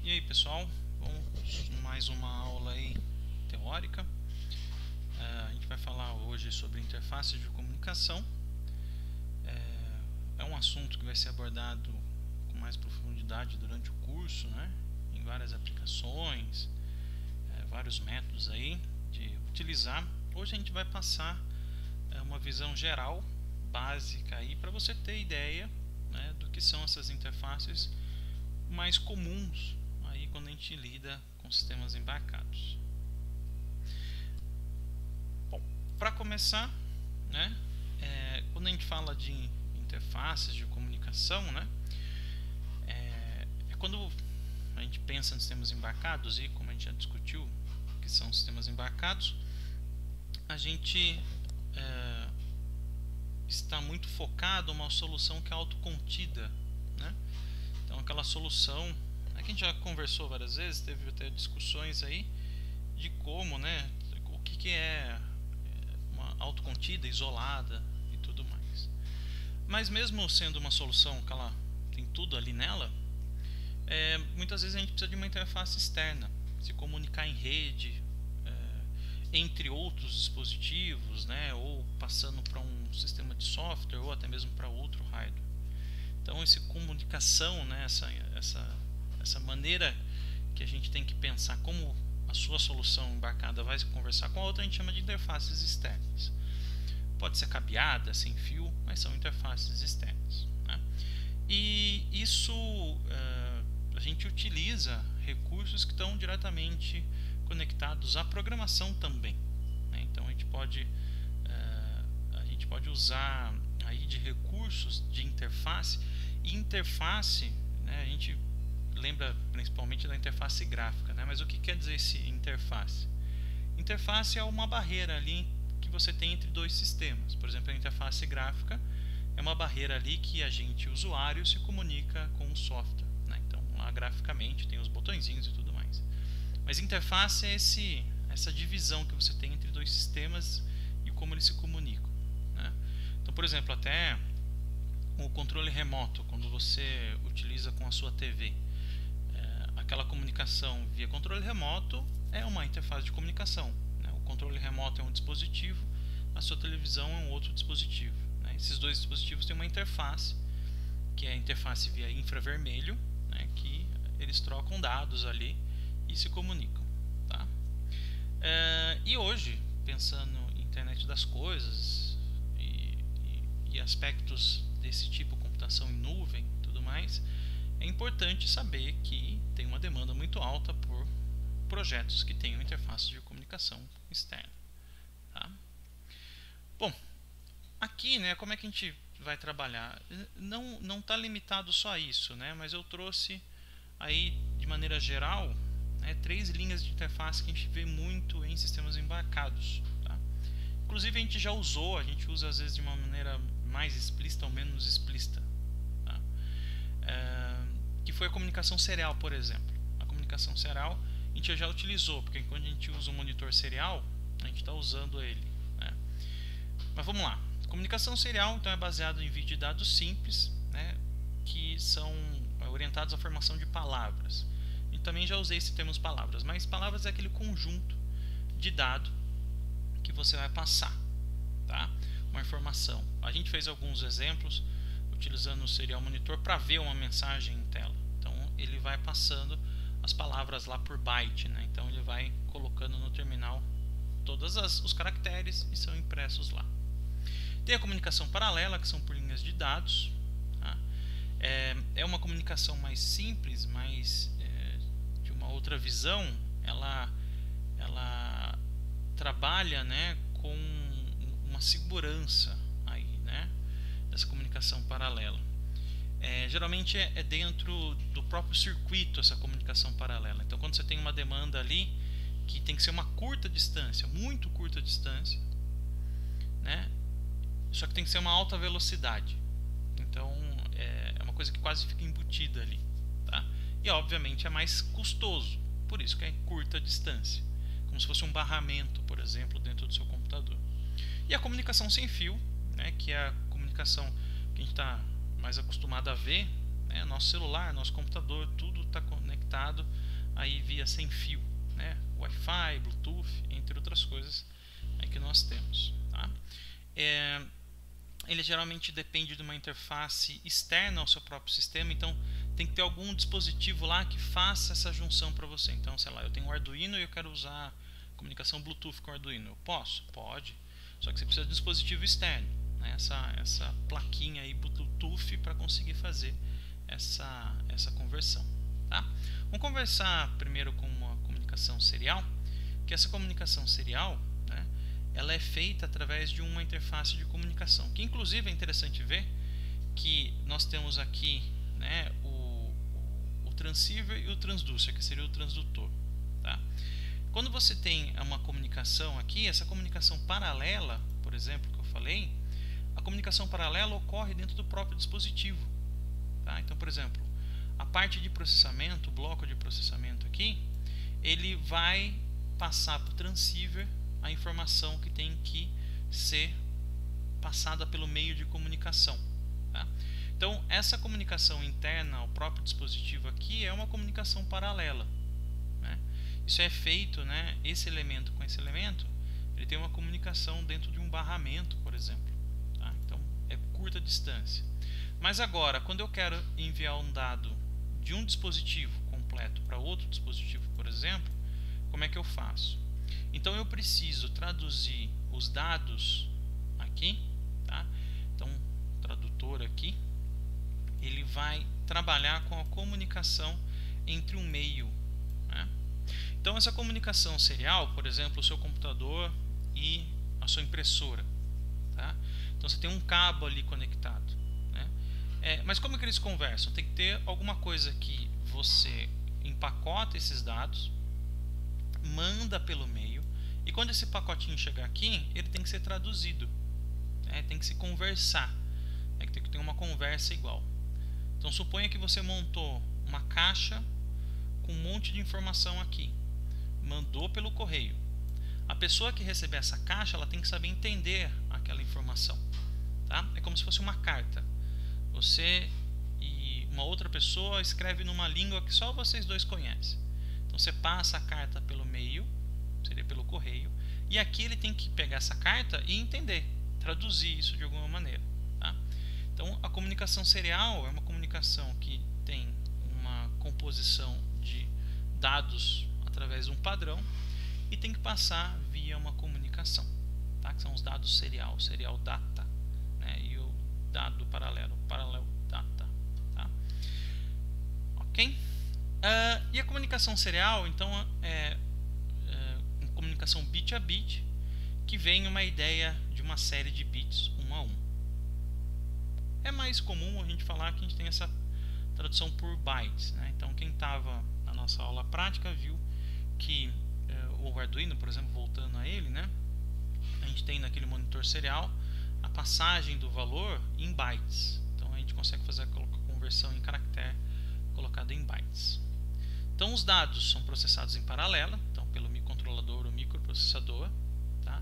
E aí pessoal, vamos mais uma aula aí teórica. A gente vai falar hoje sobre interfaces de comunicação. É um assunto que vai ser abordado com mais profundidade durante o curso, né? Em várias aplicações, vários métodos aí de utilizar. Hoje a gente vai passar uma visão geral, básica aí, para você ter ideia, né, do que são essas interfaces mais comuns aí quando a gente lida com sistemas embarcados. Bom, para começar, né, quando a gente fala de interfaces de comunicação, né, é quando a gente pensa em sistemas embarcados, e como a gente já discutiu o que são sistemas embarcados, a gente está muito focado em uma solução que é autocontida, né? Então aquela solução, que a gente já conversou várias vezes, teve até discussões aí de como, né, o que é uma autocontida, isolada e tudo mais. Mas mesmo sendo uma solução que ela tem tudo ali nela, muitas vezes a gente precisa de uma interface externa, se comunicar em rede, entre outros dispositivos, né, ou passando para um sistema de software ou até mesmo para outro hardware. Então essa comunicação, né, essa maneira que a gente tem que pensar como a sua solução embarcada vai conversar com a outra, a gente chama de interfaces externas. Pode ser cabeada, sem fio, mas são interfaces externas, né? E isso a gente utiliza recursos que estão diretamente conectados à programação também, né? Então a gente pode usar aí de recursos de interface. E interface, né, a gente lembra principalmente da interface gráfica, né? Mas o que quer dizer esse interface? Interface é uma barreira ali que você tem entre dois sistemas. Por exemplo, a interface gráfica é uma barreira ali que a gente, usuário, se comunica com o software, né? Então lá graficamente tem os botõezinhos e tudo mais. Mas interface é essa divisão que você tem entre dois sistemas e como eles se comunicam, né? Então, por exemplo, até o controle remoto, quando você utiliza com a sua TV, aquela comunicação via controle remoto é uma interface de comunicação, né? O controle remoto é um dispositivo, a sua televisão é um outro dispositivo, né? Esses dois dispositivos têm uma interface, que é a interface via infravermelho, né? Que eles trocam dados ali e se comunicam, tá? E hoje, pensando em internet das coisas e aspectos desse tipo, computação em nuvem e tudo mais, é importante saber que tem uma demanda muito alta por projetos que tenham interface de comunicação externa, tá? Bom, aqui, né, como é que a gente vai trabalhar? Não está limitado só a isso, né, mas eu trouxe aí de maneira geral, né, 3 linhas de interface que a gente vê muito em sistemas embarcados, tá? Inclusive a gente já usou, a gente usa às vezes de uma maneira mais explícita ou menos explícita, tá? Que foi a comunicação serial, por exemplo. A comunicação serial a gente já utilizou, porque quando a gente usa um monitor serial, a gente está usando ele, né? Mas vamos lá. Comunicação serial então é baseado em vídeo de dados simples, né, que são orientados à formação de palavras. E também já usei esse termo palavras, mas palavras é aquele conjunto de dado que você vai passar, tá? Uma informação. A gente fez alguns exemplos utilizando o serial monitor para ver uma mensagem em tela. Então ele vai passando as palavras lá por byte, né? Então ele vai colocando no terminal todos os caracteres e são impressos lá. Tem a comunicação paralela, que são por linhas de dados, tá? É uma comunicação mais simples, mas de uma outra visão. Ela trabalha, né, com uma segurança aí, né, dessa comunicação paralela. Geralmente é dentro do próprio circuito essa comunicação paralela. Então quando você tem uma demanda ali que tem que ser uma curta distância, muito curta distância, né, só que tem que ser uma alta velocidade. Então é uma coisa que quase fica embutida ali, tá? E obviamente é mais custoso, por isso que é curta distância, como se fosse um barramento, por exemplo, dentro do seu computador. E a comunicação sem fio, né, que é a comunicação que a gente está mais acostumado a ver, né? Nosso celular, nosso computador, tudo está conectado aí via sem fio, né? Wi-Fi, Bluetooth, entre outras coisas aí que nós temos, tá? Ele geralmente depende de uma interface externa ao seu próprio sistema, então tem que ter algum dispositivo lá que faça essa junção para você. Então, sei lá, eu tenho um Arduino e eu quero usar comunicação Bluetooth com o Arduino. Eu posso? Pode. Só que você precisa de um dispositivo externo, né? Essa plaquinha aí Bluetooth para conseguir fazer essa conversão, tá? Vamos conversar primeiro com uma comunicação serial, que essa comunicação serial, né, ela é feita através de uma interface de comunicação, que inclusive é interessante ver que nós temos aqui, né, o transceiver e o transducer, que seria o transdutor, tá? Quando você tem uma comunicação aqui, essa comunicação paralela, por exemplo, que eu falei, a comunicação paralela ocorre dentro do próprio dispositivo, tá? Então, por exemplo, a parte de processamento, o bloco de processamento aqui, ele vai passar para o transceiver a informação que tem que ser passada pelo meio de comunicação, tá? Então, essa comunicação interna ao próprio dispositivo aqui é uma comunicação paralela, né? Isso é feito, né, esse elemento com esse elemento, ele tem uma comunicação dentro de um barramento, por exemplo, tá? Então, é curta distância. Mas agora, quando eu quero enviar um dado de um dispositivo completo para outro dispositivo, por exemplo, como é que eu faço? Então eu preciso traduzir os dados aqui, tá? Então o tradutor aqui, ele vai trabalhar com a comunicação entre um meio, né? Então essa comunicação serial, por exemplo, o seu computador e a sua impressora, tá? Então você tem um cabo ali conectado, né? Mas como é que eles conversam? Tem que ter alguma coisa que você empacota esses dados, manda pelo meio, e quando esse pacotinho chegar aqui, ele tem que ser traduzido, né? Tem que se conversar, tem que ter uma conversa igual. Então suponha que você montou uma caixa com um monte de informação aqui, mandou pelo correio. A pessoa que receber essa caixa, ela tem que saber entender aquela informação, tá? É como se fosse uma carta. Você e uma outra pessoa escreve numa língua que só vocês dois conhecem. Então você passa a carta pelo meio, seria pelo correio, e aqui ele tem que pegar essa carta e entender, traduzir isso de alguma maneira, tá? Então a comunicação serial é uma comunicação que tem uma composição de dados através de um padrão e tem que passar via uma comunicação, tá? Que são os dados serial data, né? E o dado paralelo data, tá? Ok? E a comunicação serial, então, é comunicação bit a bit, que vem uma ideia de uma série de bits 1 a 1. É mais comum a gente falar que a gente tem essa tradução por bytes, né? Então quem estava na nossa aula prática viu que o Arduino, por exemplo, voltando a ele, né, a gente tem naquele monitor serial a passagem do valor em bytes. Então a gente consegue fazer a conversão em caractere colocado em bytes. Então os dados são processados em paralela, então pelo microcontrolador ou microprocessador, tá?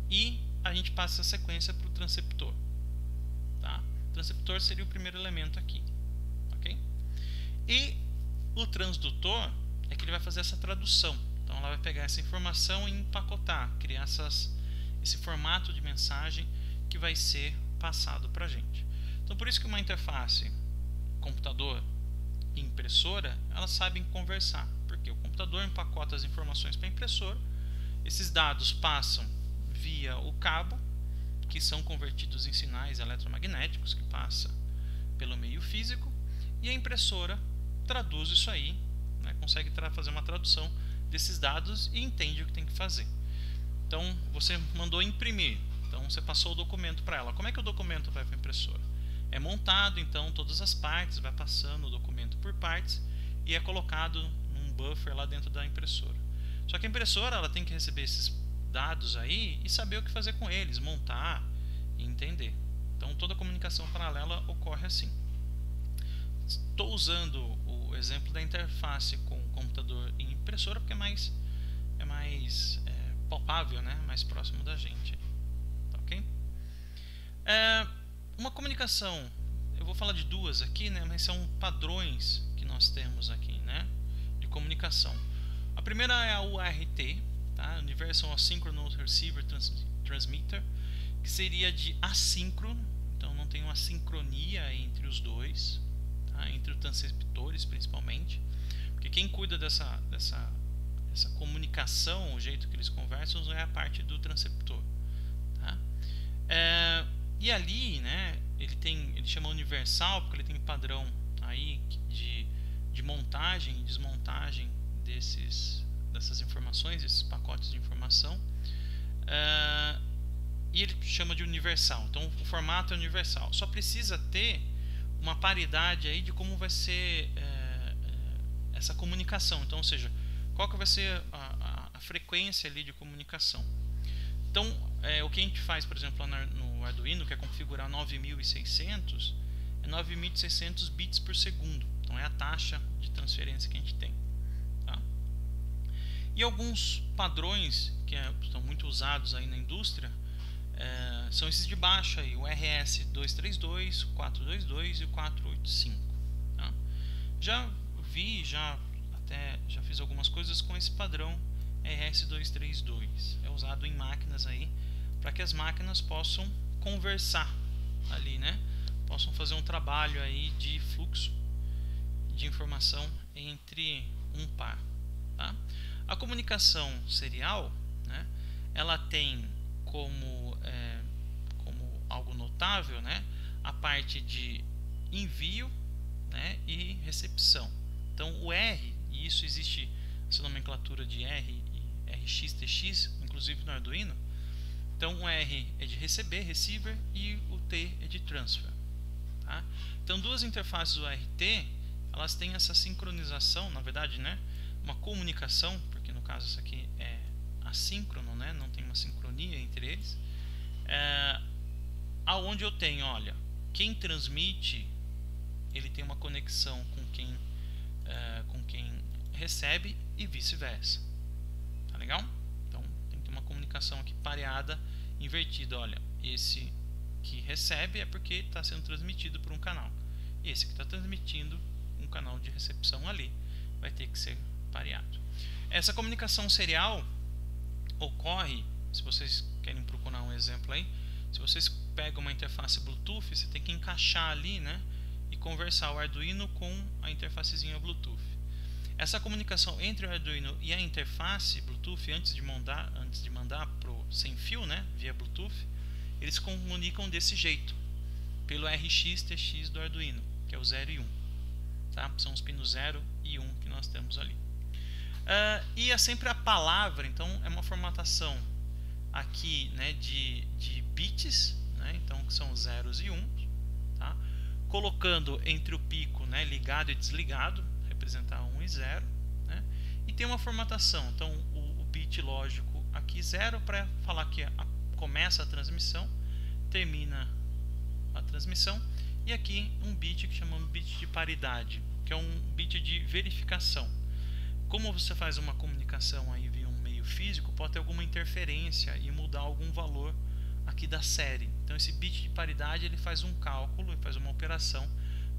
E a gente passa essa sequência para o transceptor, tá? O transceptor seria o primeiro elemento aqui, ok? E o transdutor é que ele vai fazer essa tradução. Então ela vai pegar essa informação e empacotar, criar esse formato de mensagem que vai ser passado para a gente. Então por isso que uma interface computador e impressora, elas sabem conversar, porque o computador empacota as informações para a impressora, esses dados passam via o cabo, que são convertidos em sinais eletromagnéticos, que passa pelo meio físico, e a impressora traduz isso aí, né, consegue fazer uma tradução desses dados e entende o que tem que fazer. Então você mandou imprimir, então você passou o documento para ela. Como é que o documento vai para a impressora? É montado, então, todas as partes, vai passando o documento por partes e é colocado num buffer lá dentro da impressora. Só que a impressora ela tem que receber esses dados aí e saber o que fazer com eles, montar e entender. Então toda a comunicação paralela ocorre assim. Estou usando o exemplo da interface com computador e impressora porque é mais palpável, né? Mais próximo da gente. Tá, ok? Uma comunicação, eu vou falar de duas aqui, né, mas são padrões que nós temos aqui, né, de comunicação. A primeira é a UART, tá? Universal Asynchronous Receiver Transmitter, que seria de assíncrono, então não tem uma sincronia entre os dois, tá? Entre os transceptores principalmente, porque quem cuida dessa comunicação, o jeito que eles conversam, é a parte do transceptor, tá? E ali, né, ele chama universal porque ele tem padrão aí de montagem e desmontagem dessas informações, desses pacotes de informação, e ele chama de universal. Então o formato é universal. Só precisa ter uma paridade aí de como vai ser essa comunicação. Então, ou seja, qual que vai ser a frequência ali de comunicação. Então, o que a gente faz, por exemplo, no Arduino, que é configurar 9600, é 9600 bits por segundo. Então é a taxa de transferência que a gente tem. Tá? E alguns padrões que estão muito usados aí na indústria são esses de baixo, aí, o RS-232, o 422 e o 485. Tá? Já fiz algumas coisas com esse padrão RS-232. É usado em máquinas aí para que as máquinas possam conversar ali, né? Possam fazer um trabalho aí de fluxo de informação entre um par. Tá? A comunicação serial, né? Ela tem como algo notável, né? A parte de envio, né? E recepção. Então o R, e isso existe essa nomenclatura de R e RX-TX, inclusive no Arduino. Então o R é de receber, receiver, e o T é de transfer. Tá? Então duas interfaces UART, elas têm essa sincronização, na verdade, né, uma comunicação, porque no caso isso aqui é assíncrono, né, não tem uma sincronia entre eles, aonde eu tenho, olha, quem transmite, ele tem uma conexão com quem recebe e vice-versa. Tá legal? Então tem que ter uma comunicação aqui pareada, invertida. Olha, esse que recebe é porque está sendo transmitido por um canal, e esse que está transmitindo um canal de recepção ali vai ter que ser pareado. Essa comunicação serial ocorre, se vocês querem procurar um exemplo aí, se vocês pegam uma interface Bluetooth, você tem que encaixar ali, né, e conversar o Arduino com a interfacezinha Bluetooth. Essa comunicação entre o Arduino e a interface Bluetooth, antes de mandar pro sem fio, né, via Bluetooth, eles comunicam desse jeito, pelo RX-TX do Arduino, que é o 0 e 1. Tá? São os pinos 0 e 1 que nós temos ali. E é sempre a palavra, então é uma formatação aqui, né, de bits, né, então que são zeros e 1, tá? Colocando entre o pico, né, ligado e desligado, representar 1 e 0, né? E tem uma formatação, então o bit lógico aqui 0 para falar que começa a transmissão, termina a transmissão, e aqui um bit que chamamos bit de paridade, que é um bit de verificação. Como você faz uma comunicação aí via um meio físico, pode ter alguma interferência e mudar algum valor aqui da série. Então esse bit de paridade ele faz um cálculo, ele faz uma operação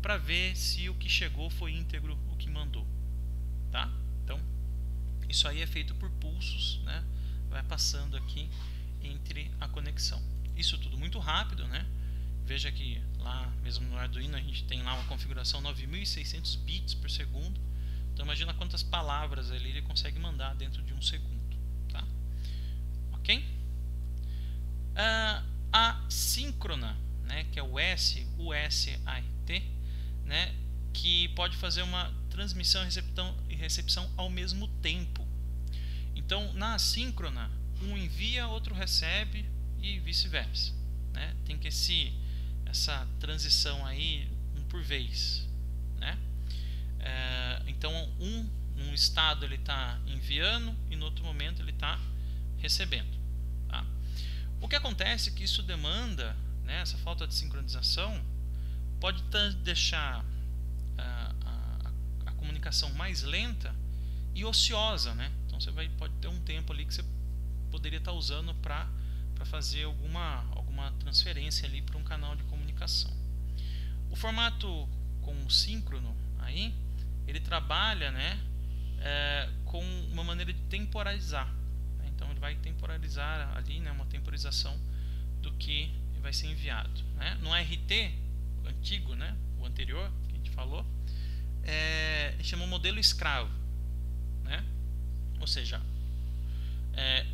para ver se o que chegou foi íntegro o que mandou, tá? Então isso aí é feito por pulsos, né? Vai passando aqui entre a conexão. Isso tudo muito rápido, né? Veja que lá mesmo no Arduino a gente tem lá uma configuração 9600 bits por segundo. Então imagina quantas palavras ali ele consegue mandar dentro de um segundo, tá? Ok? A síncrona, né, que é o USART, né, que pode fazer uma transmissão e recepção ao mesmo tempo. Então na assíncrona, um envia, outro recebe e vice-versa, né? Tem que essa transição aí um por vez, né? Então num estado ele está enviando e no outro momento ele está recebendo, tá? O que acontece é que isso demanda, né, essa falta de sincronização pode deixar a comunicação mais lenta e ociosa, né? Então você pode ter um tempo ali que você poderia estar usando para fazer alguma transferência ali para um canal de comunicação. O formato com síncrono aí, ele trabalha, né, com uma maneira de temporalizar. Então ele vai temporalizar ali, né, uma temporização do que vai ser enviado, né? No RT antigo, né, o anterior que a gente falou, a gente chama modelo escravo, né? Ou seja,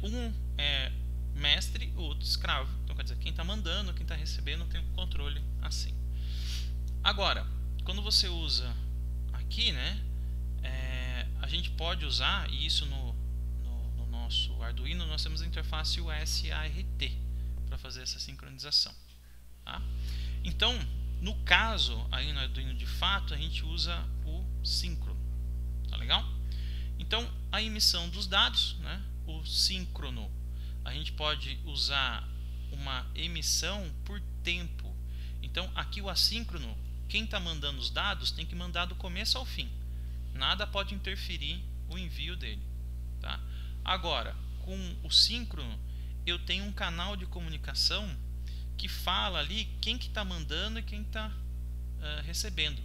um é mestre, o outro escravo. Então quer dizer, quem está mandando, quem está recebendo tem um controle assim. Agora, quando você usa aqui, né, a gente pode usar, e isso no nosso Arduino nós temos a interface USART para fazer essa sincronização, tá? Então, no caso aí no Arduino de fato, a gente usa o síncrono, tá legal? Então, a emissão dos dados, né, o síncrono, a gente pode usar uma emissão por tempo. Então, aqui o assíncrono, quem está mandando os dados tem que mandar do começo ao fim. Nada pode interferir o envio dele, tá? Agora, com o síncrono, eu tenho um canal de comunicação que fala ali quem que está mandando e quem está recebendo.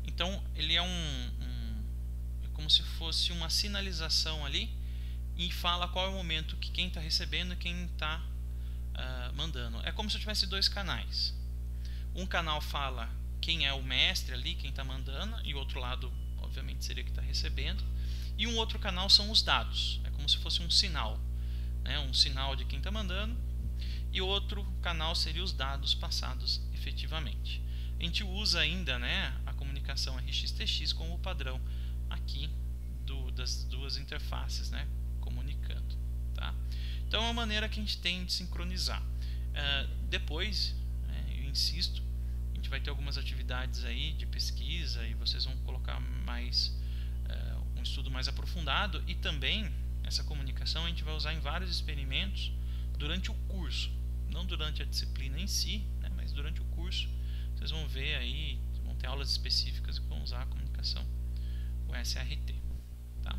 Então, ele é como se fosse uma sinalização ali e fala qual é o momento que quem está recebendo e quem está mandando. É como se eu tivesse dois canais. Um canal fala quem é o mestre ali, quem está mandando, e o outro lado, obviamente, seria que está recebendo. E um outro canal são os dados. É como se fosse um sinal, né? Um sinal de quem está mandando. E outro canal seria os dados passados efetivamente. A gente usa ainda, né, a comunicação RxTX como padrão aqui das duas interfaces, né, comunicando, tá? Então é uma maneira que a gente tem de sincronizar. Depois, eu insisto, a gente vai ter algumas atividades aí de pesquisa e vocês vão colocar mais um estudo mais aprofundado, e também essa comunicação a gente vai usar em vários experimentos durante o curso, não durante a disciplina em si, né, mas durante o curso vocês vão ver aí, vão ter aulas específicas que vão usar a comunicação USART, tá?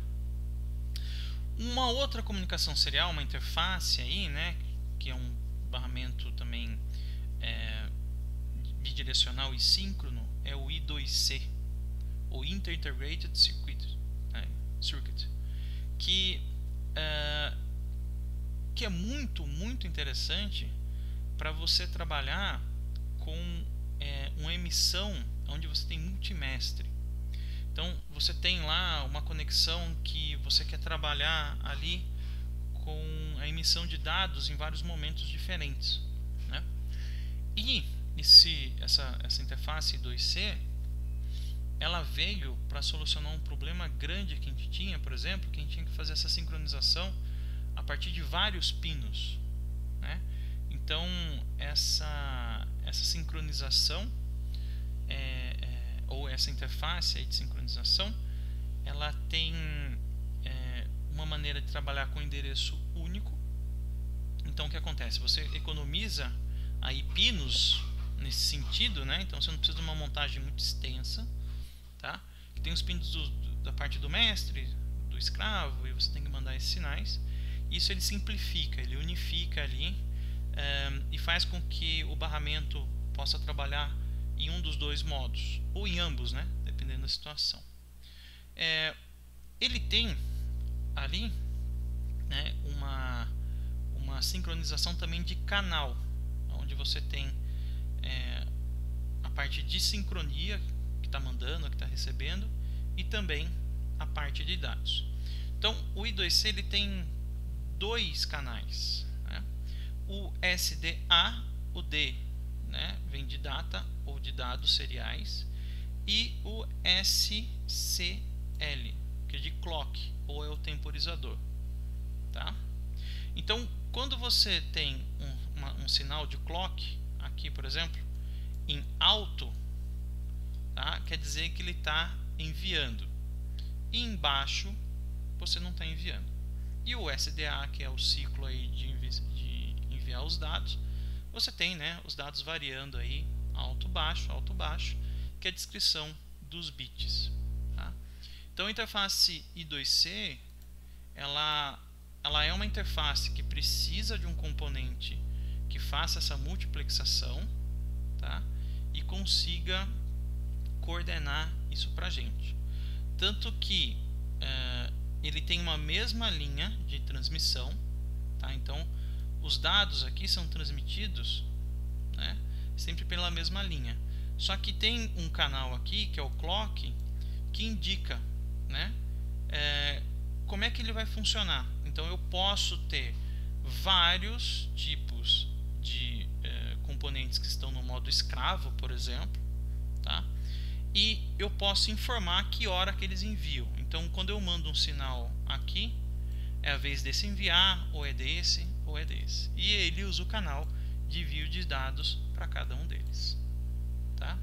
Uma outra comunicação serial, uma interface aí, né, que é um barramento também bidirecional e síncrono, é o I2C, o Inter-Integrated Circuit, que é muito interessante para você trabalhar com uma emissão onde você tem multimestre. Então você tem lá uma conexão que você quer trabalhar ali com a emissão de dados em vários momentos diferentes, né? E essa interface 2C, ela veio para solucionar um problema grande que a gente tinha, por exemplo, que a gente tinha que fazer essa sincronização a partir de vários pinos, né? Então essa sincronização ou essa interface aí de sincronização, ela tem uma maneira de trabalhar com endereço único. Então o que acontece? Você economiza aí pinos nesse sentido, né? Então você não precisa de uma montagem muito extensa, tá? Tem os pinos da parte do mestre, do escravo, e você tem que mandar esses sinais. Isso ele simplifica, ele unifica ali e faz com que o barramento possa trabalhar em um dos dois modos, ou em ambos, né, dependendo da situação. Ele tem ali, né, uma sincronização também de canal, onde você tem a parte de sincronia, que está mandando, que está recebendo, e também a parte de dados. Então o I2C ele tem dois canais, né? O SDA, o D, né, vem de data ou de dados seriais, e o SCL, que é de clock, ou é o temporizador, tá? Então quando você tem um sinal de clock aqui, por exemplo, em alto, tá, quer dizer que ele está enviando, e embaixo você não está enviando. E o SDA, que é o ciclo aí de enviar os dados, você tem, né, os dados variando aí alto, baixo, que é a descrição dos bits, tá? Então a interface I2C ela é uma interface que precisa de um componente que faça essa multiplexação, tá? e consiga coordenar isso para a gente. Tanto que ele tem uma mesma linha de transmissão, tá? Então os dados aqui são transmitidos, né, sempre pela mesma linha. Só que tem um canal aqui, que é o clock, que indica, né, como é que ele vai funcionar. Então eu posso ter vários tipos de componentes que estão no modo escravo, por exemplo, tá? E eu posso informar que hora que eles enviam. Então quando eu mando um sinal aqui, é a vez desse enviar, ou é desse, ou é desse. E ele usa o canal de envio de dados para cada um deles, tá?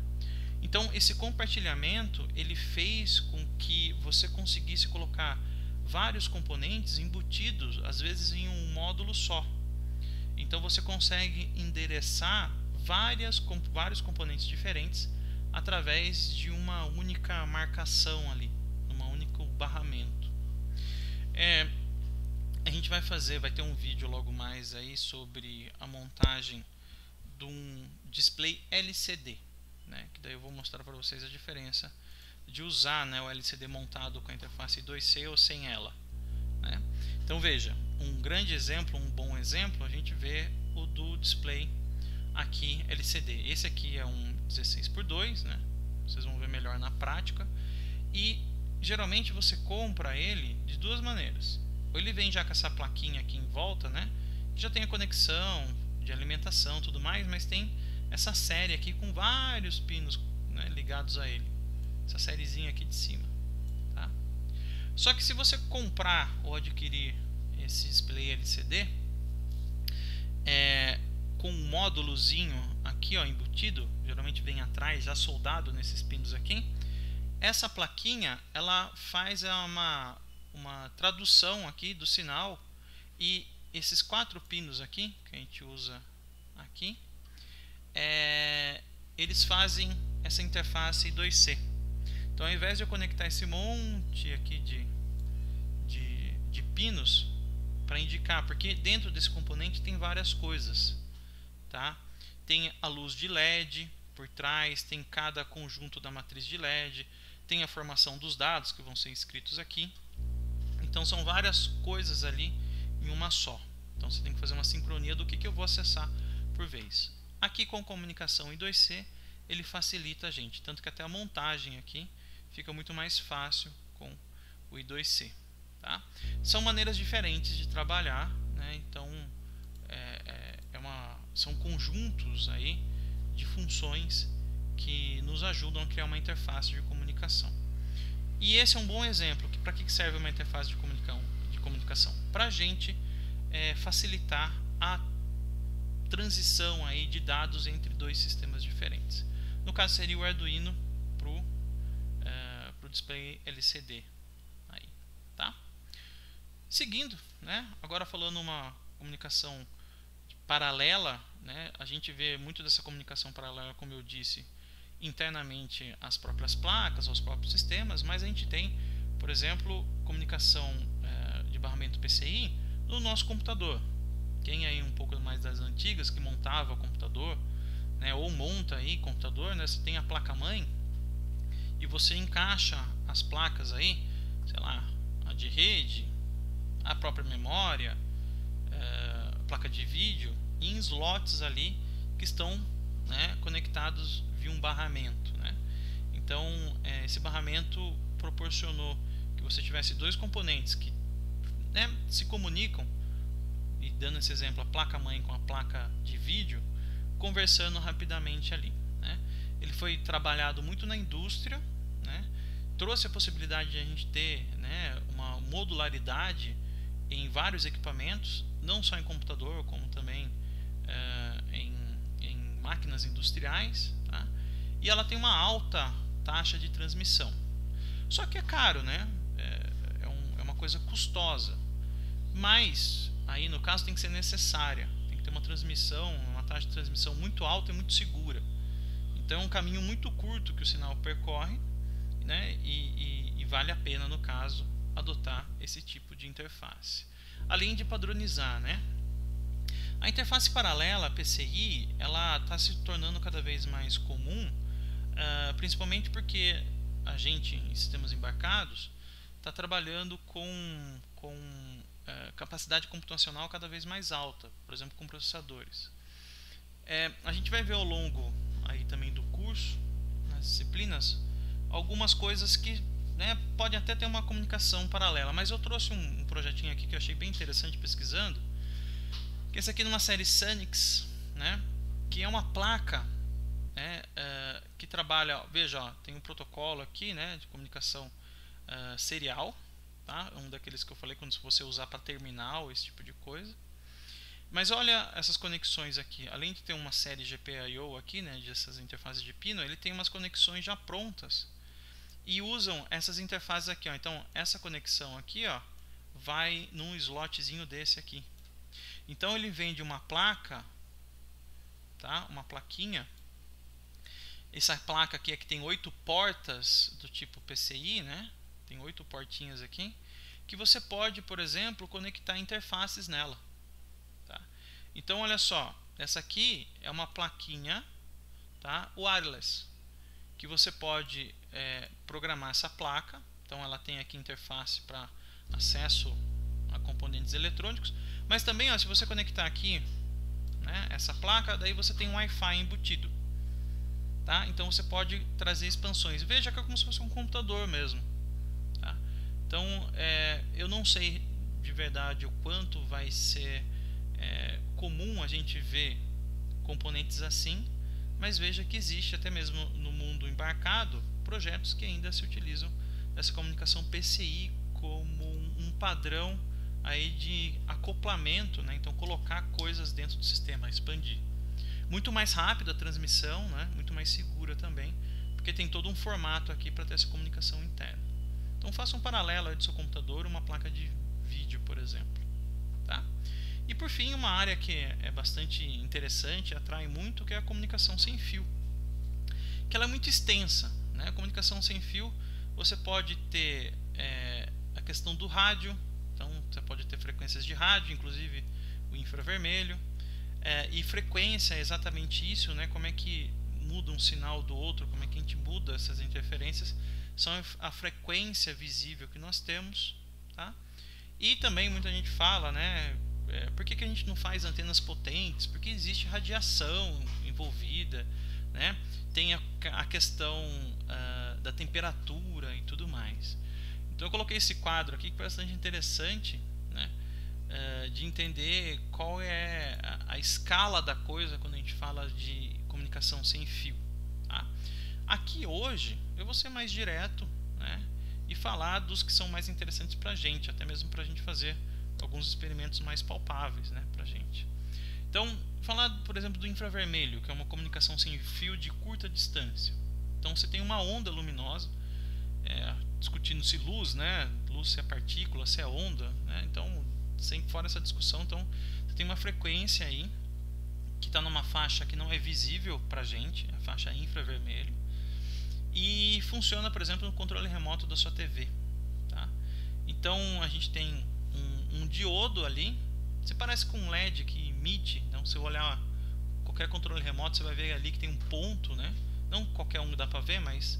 Então esse compartilhamento ele fez com que você conseguisse colocar vários componentes embutidos, às vezes em um módulo só. Então você consegue endereçar vários componentes diferentes através de uma única marcação ali, um único barramento. A gente vai ter um vídeo logo mais aí sobre a montagem de um display LCD, né? Que daí eu vou mostrar para vocês a diferença de usar, né, o LCD montado com a interface I2C ou sem ela, né? Então veja, um grande exemplo, um bom exemplo, a gente vê o do display aqui LCD. Esse aqui é um 16:2, né? Vocês vão ver melhor na prática. E geralmente você compra ele de duas maneiras. Ou ele vem já com essa plaquinha aqui em volta, né, que já tem a conexão de alimentação e tudo mais, mas tem essa série aqui com vários pinos, né, ligados a ele. Essa sériezinha aqui de cima, tá? Só que se você comprar ou adquirir esse display LCD com um módulozinho aqui, ó, embutido, geralmente vem atrás já soldado nesses pinos aqui, essa plaquinha ela faz uma tradução aqui do sinal, e esses 4 pinos aqui que a gente usa aqui, eles fazem essa interface I2C. Então ao invés de eu conectar esse monte aqui de pinos para indicar, porque dentro desse componente tem várias coisas, tá? Tem a luz de LED por trás, tem cada conjunto da matriz de LED, tem a formação dos dados que vão ser escritos aqui. Então são várias coisas ali em uma só. Então você tem que fazer uma sincronia do que eu vou acessar por vez. Aqui com comunicação I2C ele facilita a gente, tanto que até a montagem aqui fica muito mais fácil com o I2C, tá? São maneiras diferentes de trabalhar, né? Então são conjuntos aí de funções que nos ajudam a criar uma interface de comunicação. E esse é um bom exemplo. Para que serve uma interface de comunicação? Para a gente facilitar a transição aí de dados entre dois sistemas diferentes. No caso seria o Arduino para o display LCD. Aí, tá? Seguindo, né? Agora falando uma comunicação paralela, né? A gente vê muito dessa comunicação paralela, como eu disse, internamente às próprias placas, aos próprios sistemas, mas a gente tem, por exemplo, comunicação de barramento PCI no nosso computador. Quem aí um pouco mais das antigas que montava computador, né, ou monta aí computador, né, você tem a placa-mãe e você encaixa as placas aí, sei lá, a de rede, a própria memória, a placa de vídeo, em slots ali que estão, né, conectados via um barramento, né? Então esse barramento proporcionou que você tivesse dois componentes que, né, se comunicam, e dando esse exemplo, a placa-mãe com a placa de vídeo, conversando rapidamente ali, né? Ele foi trabalhado muito na indústria, né? Trouxe a possibilidade de a gente ter, né, uma modularidade em vários equipamentos, não só em computador, como também em máquinas industriais, tá? E ela tem uma alta taxa de transmissão. Só que é caro, né? É uma coisa custosa. Mas aí no caso tem que ser necessária. Tem que ter uma taxa de transmissão muito alta e muito segura. Então é um caminho muito curto que o sinal percorre, né? E vale a pena, no caso, adotar esse tipo de interface. Além de padronizar, né? A interface paralela, a PCI, ela está se tornando cada vez mais comum, principalmente porque a gente, em sistemas embarcados, está trabalhando com capacidade computacional cada vez mais alta, por exemplo, com processadores. A gente vai ver ao longo aí também do curso, nas disciplinas, algumas coisas que podem até ter uma comunicação paralela, mas eu trouxe um projetinho aqui que eu achei bem interessante pesquisando, que esse aqui numa série Sanix, que é uma placa que trabalha, veja, ó, tem um protocolo aqui de comunicação serial, tá? Um daqueles que eu falei quando você usar para terminal, esse tipo de coisa. Mas olha essas conexões aqui, além de ter uma série GPIO aqui, dessas interfaces de pino, ele tem umas conexões já prontas e usam essas interfaces aqui, ó. Então essa conexão aqui, ó, vai num slotzinho desse aqui. Então ele vem de uma placa, tá? Uma plaquinha. Essa placa aqui é que tem 8 portas do tipo PCI, Tem 8 portinhas aqui, que você pode, por exemplo, conectar interfaces nela. Tá? Então olha só, essa aqui é uma plaquinha, tá? Wireless, que você pode programar essa placa. Então ela tem aqui interface para acesso a componentes eletrônicos, mas também, ó, se você conectar aqui essa placa, daí você tem um Wi-Fi embutido, tá? Então você pode trazer expansões. Veja que é como se fosse um computador mesmo, tá? Então eu não sei de verdade o quanto vai ser comum a gente ver componentes assim, mas veja que existe até mesmo no mundo embarcado projetos que ainda se utilizam dessa comunicação PCI como um padrão aí de acoplamento, então colocar coisas dentro do sistema, expandir. Muito mais rápida a transmissão, muito mais segura também, porque tem todo um formato aqui para ter essa comunicação interna. Então faça um paralelo aí do seu computador, uma placa de vídeo, por exemplo. Tá? E por fim, uma área que é bastante interessante, atrai muito, que é a comunicação sem fio, que ela é muito extensa. A comunicação sem fio, você pode ter a questão do rádio. Então você pode ter frequências de rádio, inclusive o infravermelho, e frequência é exatamente isso, como é que muda um sinal do outro, como é que a gente muda essas interferências, são a frequência visível que nós temos, tá? E também muita gente fala, por que a gente não faz antenas potentes? Porque existe radiação envolvida, tem a questão da temperatura e tudo mais. Então eu coloquei esse quadro aqui que é bastante interessante, de entender qual é a escala da coisa quando a gente fala de comunicação sem fio. Tá? Aqui hoje eu vou ser mais direto, e falar dos que são mais interessantes para a gente, até mesmo para a gente fazer alguns experimentos mais palpáveis para a gente. Então, falar, por exemplo, do infravermelho, que é uma comunicação sem fio de curta distância. Então você tem uma onda luminosa, discutindo se luz, luz se é partícula, se é onda, então sem fora essa discussão. Então você tem uma frequência aí que está numa faixa que não é visível para a gente, a faixa infravermelho, e funciona, por exemplo, no controle remoto da sua TV, tá? Então a gente tem um diodo ali, se parece com um LED que emite. Então se eu olhar qualquer controle remoto, você vai ver ali que tem um ponto, não qualquer um dá para ver, mas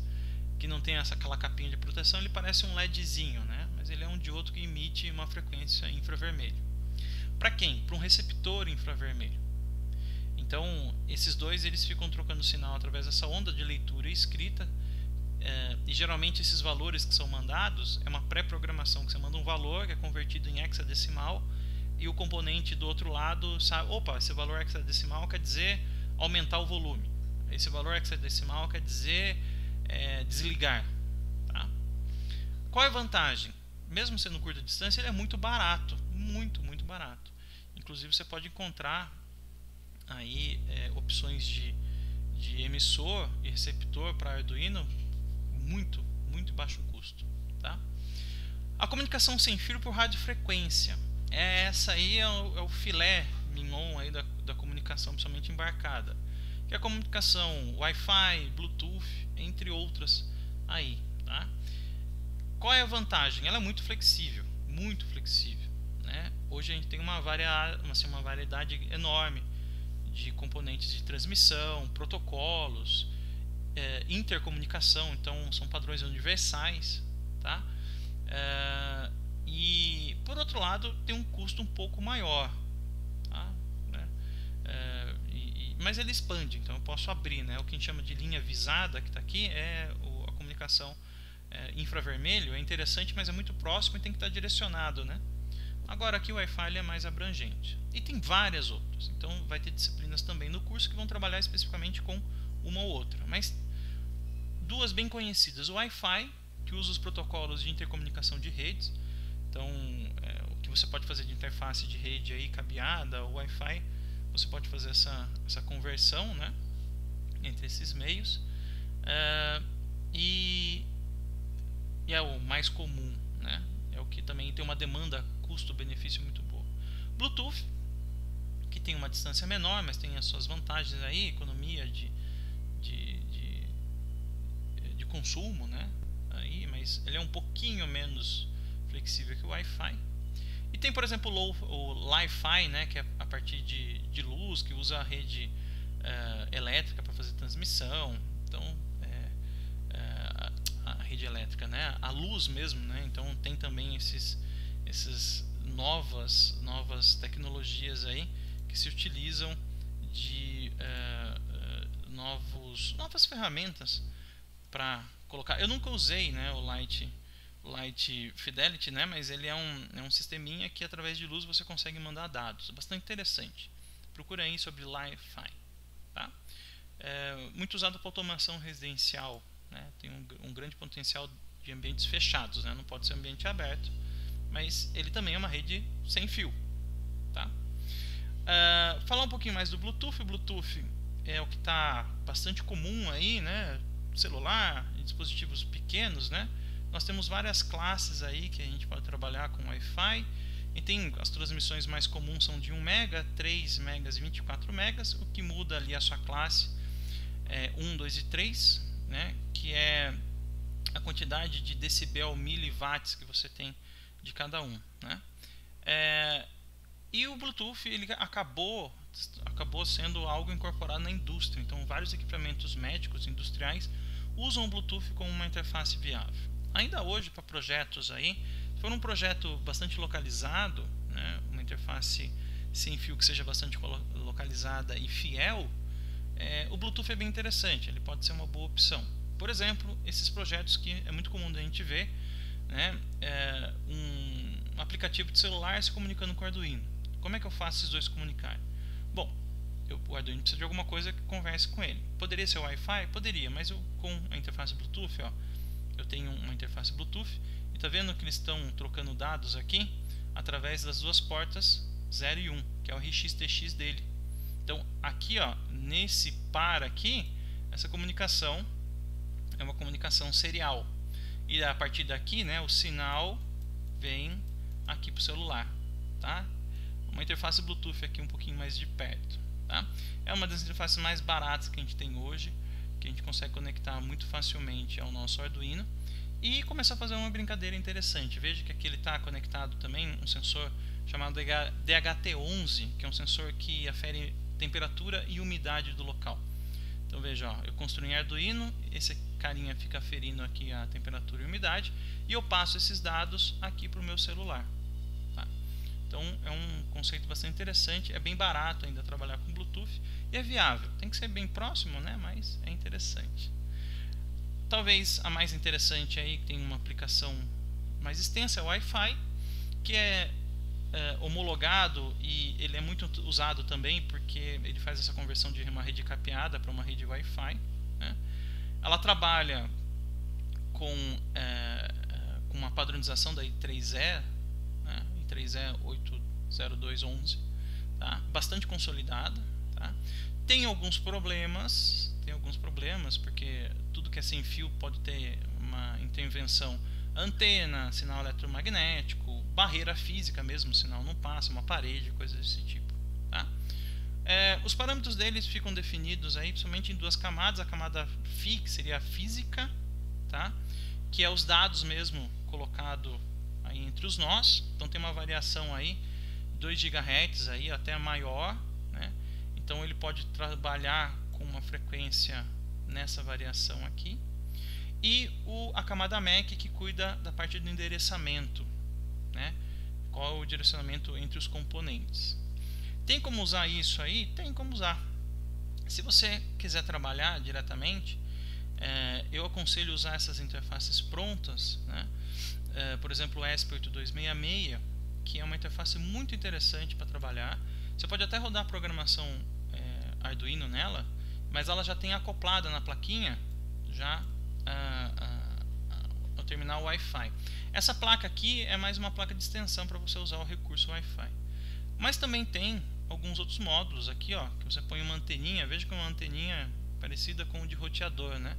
que não tem aquela capinha de proteção, ele parece um LEDzinho, mas ele é um diodo que emite uma frequência infravermelho. Para quem? Para um receptor infravermelho. Então esses dois eles ficam trocando sinal através dessa onda de leitura e escrita, e geralmente esses valores que são mandados é uma pré-programação, que você manda um valor que é convertido em hexadecimal, e o componente do outro lado sabe, opa, esse valor hexadecimal quer dizer aumentar o volume, esse valor hexadecimal quer dizer desligar. Tá? Qual é a vantagem? Mesmo sendo curta distância, ele é muito barato, muito barato. Inclusive você pode encontrar aí opções de emissor e receptor para Arduino muito baixo custo. Tá? A comunicação sem fio por radiofrequência, essa aí é o filé mignon aí da comunicação, principalmente embarcada, que é a comunicação Wi-Fi, Bluetooth, entre outras aí. Tá? Qual é a vantagem? Ela é muito flexível, né? Hoje a gente tem uma variedade enorme de componentes de transmissão, protocolos, intercomunicação, então são padrões universais, tá? E por outro lado tem um custo um pouco maior, tá? Mas ele expande, então eu posso abrir, né? O que a gente chama de linha visada, que está aqui, é a comunicação infravermelho. É interessante, mas é muito próximo e tem que estar direcionado, né? Agora aqui o Wi-Fi é mais abrangente. E tem várias outras, então vai ter disciplinas também no curso que vão trabalhar especificamente com uma ou outra. Mas duas bem conhecidas: o Wi-Fi, que usa os protocolos de intercomunicação de redes. Então o que você pode fazer de interface de rede aí, cabeada, o Wi-Fi, você pode fazer essa conversão, né, entre esses meios. E é o mais comum, né? É o que também tem uma demanda custo-benefício muito boa. Bluetooth, que tem uma distância menor, mas tem as suas vantagens aí, economia de consumo, né? Aí, mas ele é um pouquinho menos flexível que o Wi-Fi. E tem, por exemplo, o Li-Fi, né, que é a partir de luz, que usa a rede elétrica para fazer transmissão. Então, a rede elétrica, né, a luz mesmo, né? Então tem também essas novas tecnologias aí que se utilizam de novas ferramentas para colocar. Eu nunca usei, né, o Light Fidelity, né, mas ele é um sisteminha que através de luz você consegue mandar dados. É bastante interessante. Procura aí sobre Li-Fi, tá? Muito usado para automação residencial, né? Tem um grande potencial de ambientes fechados, né? Não pode ser ambiente aberto, mas ele também é uma rede sem fio, tá? Falar um pouquinho mais do Bluetooth. O Bluetooth é o que está bastante comum aí, né? Celular, dispositivos pequenos, né? Nós temos várias classes aí que a gente pode trabalhar com Wi-Fi. E tem as transmissões mais comuns são de 1 MB, 3 MB e 24 MB. O que muda ali a sua classe é 1, 2 e 3, né? Que é a quantidade de decibel miliwatts que você tem de cada um, né? E o Bluetooth ele acabou sendo algo incorporado na indústria. Então vários equipamentos médicos industriais usam o Bluetooth como uma interface viável. Ainda hoje, para projetos aí, se for um projeto bastante localizado, né, uma interface sem fio que seja bastante localizada e fiel, o Bluetooth é bem interessante, ele pode ser uma boa opção. Por exemplo, esses projetos que é muito comum da gente ver, né, um aplicativo de celular se comunicando com o Arduino. Como é que eu faço esses dois se comunicarem? Bom, o Arduino precisa de alguma coisa que converse com ele. Poderia ser o Wi-Fi? Poderia, mas com a interface Bluetooth, ó, eu tenho uma interface Bluetooth e está vendo que eles estão trocando dados aqui através das duas portas 0 e 1, que é o RX-TX dele. Então aqui, ó, nesse par aqui, essa comunicação é uma comunicação serial. E a partir daqui, né, o sinal vem aqui para o celular, tá? Uma interface Bluetooth aqui um pouquinho mais de perto, tá? É uma das interfaces mais baratas que a gente tem hoje, que a gente consegue conectar muito facilmente ao nosso Arduino e começar a fazer uma brincadeira interessante. Veja que aqui ele está conectado também um sensor chamado DHT11, que é um sensor que afere temperatura e umidade do local. Então veja, ó, eu construí em Arduino, esse carinha fica aferindo aqui a temperatura e umidade e eu passo esses dados aqui para o meu celular, tá? Então é um conceito bastante interessante, é bem barato ainda trabalhar com Bluetooth e é viável. Tem que ser bem próximo, né? Mas é interessante. Talvez a mais interessante aí, que tem uma aplicação mais extensa, é o Wi-Fi, que é homologado e ele é muito usado também porque ele faz essa conversão de uma rede capeada para uma rede Wi-Fi, né? Ela trabalha com uma padronização da I3E, né? I3E 80211, tá? Bastante consolidada, tá? Tem alguns problemas porque tudo que é sem fio pode ter uma intervenção, antena, sinal eletromagnético, barreira física mesmo, o sinal não passa, uma parede, coisas desse tipo, tá? Os parâmetros deles ficam definidos aí, principalmente em duas camadas. A camada Φ, que seria a física, tá? Que é os dados mesmo colocado aí entre os nós. Então tem uma variação aí 2 GHz aí até maior, né? Então ele pode trabalhar com uma frequência nessa variação aqui. E a camada MAC, que cuida da parte do endereçamento, né? Qual é o direcionamento entre os componentes. Tem como usar isso aí? Tem como usar. Se você quiser trabalhar diretamente, eu aconselho usar essas interfaces prontas, né? Por exemplo, o ESP8266, que é uma interface muito interessante para trabalhar. Você pode até rodar a programação Arduino nela, mas ela já tem acoplada na plaquinha já o terminal Wi-Fi. Essa placa aqui é mais uma placa de extensão para você usar o recurso Wi-Fi. Mas também tem alguns outros módulos aqui, ó, que você põe uma anteninha. Veja que é uma anteninha parecida com o de roteador, né?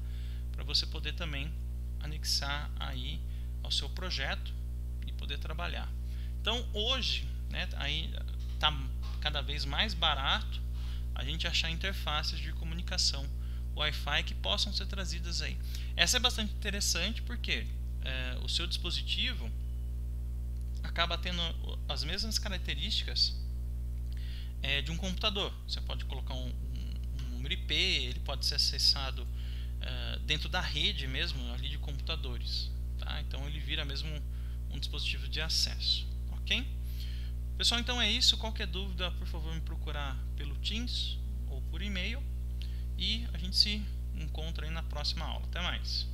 Para você poder também anexar aí ao seu projeto e poder trabalhar. Então hoje, né, aí tá cada vez mais barato a gente achar interfaces de comunicação Wi-Fi que possam ser trazidas aí. Essa é bastante interessante porque o seu dispositivo acaba tendo as mesmas características de um computador. Você pode colocar um número IP, ele pode ser acessado dentro da rede mesmo, ali de computadores, tá? Então ele vira mesmo um dispositivo de acesso, ok? Pessoal, então é isso. Qualquer dúvida, por favor, me procurar pelo Teams ou por e-mail, e a gente se encontra aí na próxima aula. Até mais!